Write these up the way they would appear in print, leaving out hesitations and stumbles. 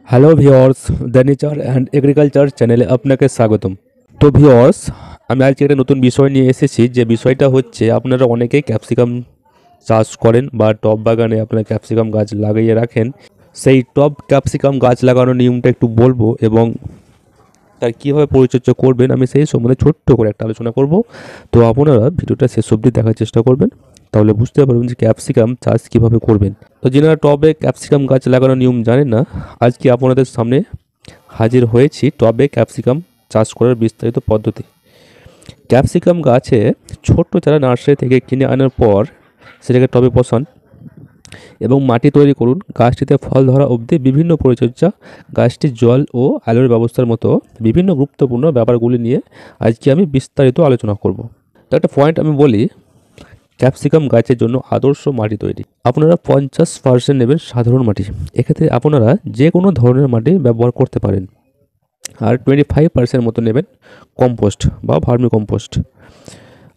Hello viewers, the nature and agriculture চ্যানেলে আপনাকে স্বাগতম। তো ভিওর্স, আমি আজকে একটা নতুন বিষয় নিয়ে এসেছি, যে বিষয়টা হচ্ছে আপনারা অনেকেই ক্যাপসিকাম চাষ করেন বা টব বাগানে আপনারা ক্যাপসিকাম গাছ লাগিয়ে রাখেন। সেই টব ক্যাপসিকাম গাছ লাগানোর নিয়মটা একটু বলবো এবং তার কীভাবে পরিচর্যা করবেন আমি সেই সম্বন্ধে ছোট্ট করে একটা আলোচনা করব। তো আপনারা ভিডিওটা শেষ অবধি দেখার চেষ্টা করবেন, তাহলে বুঝতে পারবেন যে ক্যাপসিকাম চাষ কীভাবে করবেন। তো যারা টবে ক্যাপসিকাম গাছ লাগানোর নিয়ম জানেন না, আজকে আপনাদের সামনে হাজির হয়েছি টবে ক্যাপসিকাম চাষ করার বিস্তারিত পদ্ধতি। ক্যাপসিকাম গাছে ছোট্ট চারা নার্সারি থেকে কিনে আনার পর সেটাকে টবে বসান এবং মাটি তৈরি করুন। গাছটিতে ফল ধরা অবধি বিভিন্ন পরিচর্যা, গাছটির জল ও আলোর ব্যবস্থার মতো বিভিন্ন গুরুত্বপূর্ণ ব্যাপারগুলি নিয়ে আজকে আমি বিস্তারিত আলোচনা করব। তো একটা পয়েন্ট আমি বলি, ক্যাপসিকাম গাছের জন্য আদর্শ মাটি তৈরি। আপনারা 50% নেবেন সাধারণ মাটি। এক্ষেত্রে আপনারা যে কোনো ধরনের মাটি ব্যবহার করতে পারেন। আর 25% মতো নেবেন কম্পোস্ট বা ভার্মি কম্পোস্ট।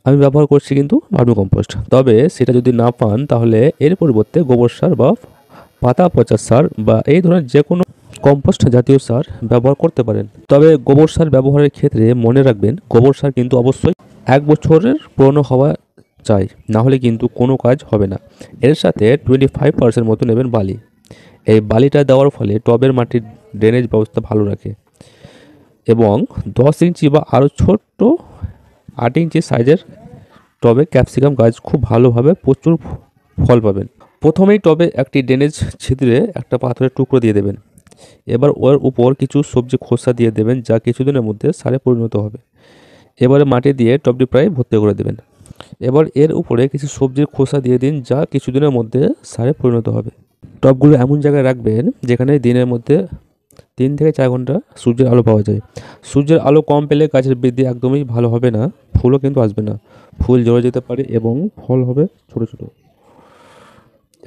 আমি ব্যবহার করছি কিন্তু ভার্মি কম্পোস্ট। তবে সেটা যদি না পান তাহলে এর পরিবর্তে গোবর সার বা পাতা পচা সার বা এই ধরনের যে কোনো কম্পোস্ট জাতীয় সার ব্যবহার করতে পারেন। তবে গোবর সার ব্যবহারের ক্ষেত্রে মনে রাখবেন, গোবর সার কিন্তু অবশ্যই 1 বছরের পুরনো হওয়া চাই, না হলে কিন্তু কোনো কাজ হবে না। এর সাথে 25% মতো নেবেন বালি। এই বালিটা দেওয়ার ফলে টবের মাটির ড্রেনেজ ব্যবস্থা ভালো রাখে এবং 10 ইঞ্চি বা আরও ছোট্ট 8 ইঞ্চি সাইজের টবে ক্যাপসিকাম গাছ খুব ভালোভাবে প্রচুর ফল পাবেন। প্রথমেই টবে একটি ড্রেনেজ ছিদ্রে একটা পাথরের টুকরো দিয়ে দেবেন। এবার ওর উপর কিছু সবজি খোসা দিয়ে দেবেন, যা কিছুদিনের মধ্যে সারে পরিণত হবে। এবারে মাটি দিয়ে টবটি প্রায় ভর্তি করে দেবেন। এবার এর উপরে কিছু সবজির খোসা দিয়ে দিন, যা কিছুদিনের মধ্যে সারে পরিণত হবে। টবগুলো এমন জায়গায় রাখবেন যেখানে দিনের মধ্যে 3 থেকে 4 ঘন্টা সূর্যের আলো পাওয়া যায়। সূর্যের আলো কম পেলে গাছের বৃদ্ধি একদমই ভালো হবে না, ফুলও কিন্তু আসবে না। ফুল ঝরে যেতে পারে এবং ফল হবে ছোট ছোট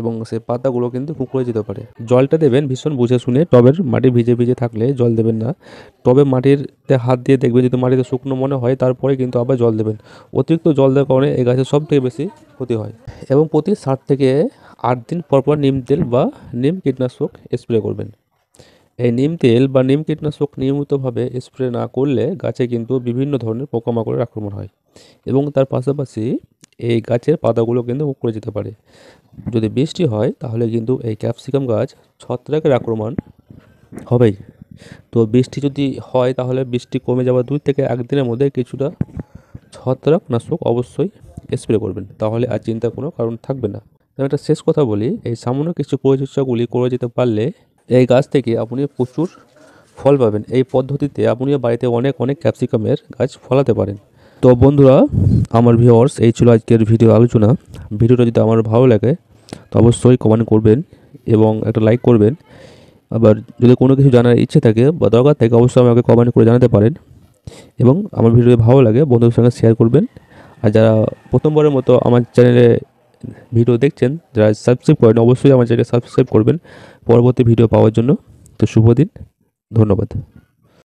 এবং সেই পাতাগুলো কিন্তু কুঁকড়ে যেতে পারে। জলটা দেবেন ভীষণ বুঝে শুনে। টবের মাটি ভিজে ভিজে থাকলে জল দেবেন না। টবে মাটিতে হাত দিয়ে দেখবেন যদি মাটিতে শুকনো মনে হয়, তারপরে কিন্তু আবার জল দেবেন। অতিরিক্ত জল দেওয়ার কারণে এই গাছের সব থেকে বেশি ক্ষতি হয়। এবং প্রতি 7 থেকে 8 দিন পর পর নিম তেল বা নিম কীটনাশক স্প্রে করবেন। এই নিম তেল বা নিম কীটনাশক নিয়মিতভাবে স্প্রে না করলে গাছে কিন্তু বিভিন্ন ধরনের পোকামাকড়ের আক্রমণ হয় এবং তার পাশাপাশি এই গাছের পাতাগুলো কিন্তু উপড়ে যেতে পারে। যদি বৃষ্টি হয় তাহলে কিন্তু এই ক্যাপসিকাম গাছ ছত্রাকের আক্রমণ হবেই। তো বৃষ্টি যদি হয় তাহলে বৃষ্টি কমে যাওয়ার 2 থেকে 1 দিনের মধ্যে কিছুটা ছত্রাকনাশক অবশ্যই স্প্রে করবেন, তাহলে আর চিন্তার কোনো কারণ থাকবে না। তো একটা শেষ কথা বলি, এই সামান্য কিছু পরিচর্যাগুলি করে যেতে পারলে এই গাছ থেকে আপনি প্রচুর ফল পাবেন। এই পদ্ধতিতে আপনি বাড়িতে অনেক অনেক ক্যাপসিকামের গাছ ফলাতে পারেন। তো বন্ধুরা, আমার ভিউয়ার্স, এই ছিল আজকের ভিডিও আলোচনা। ভিডিওটা যদি আমার ভালো লাগে তো অবশ্যই কমেন্ট করবেন এবং একটা লাইক করবেন। আবার যদি কোনো কিছু জানার ইচ্ছে থাকে বা দরকার থাকে অবশ্যই আমাকে কমেন্ট করে জানাতে পারেন এবং আমার ভিডিও ভালো লাগে বন্ধুদের সঙ্গে শেয়ার করবেন। আর যারা প্রথমবারের মতো আমার চ্যানেলে ভিডিও দেখছেন, যারা সাবস্ক্রাইব করেন, অবশ্যই আমার চ্যানেলে সাবস্ক্রাইব করবেন পরবর্তী ভিডিও পাওয়ার জন্য। তো শুভ দিন, ধন্যবাদ।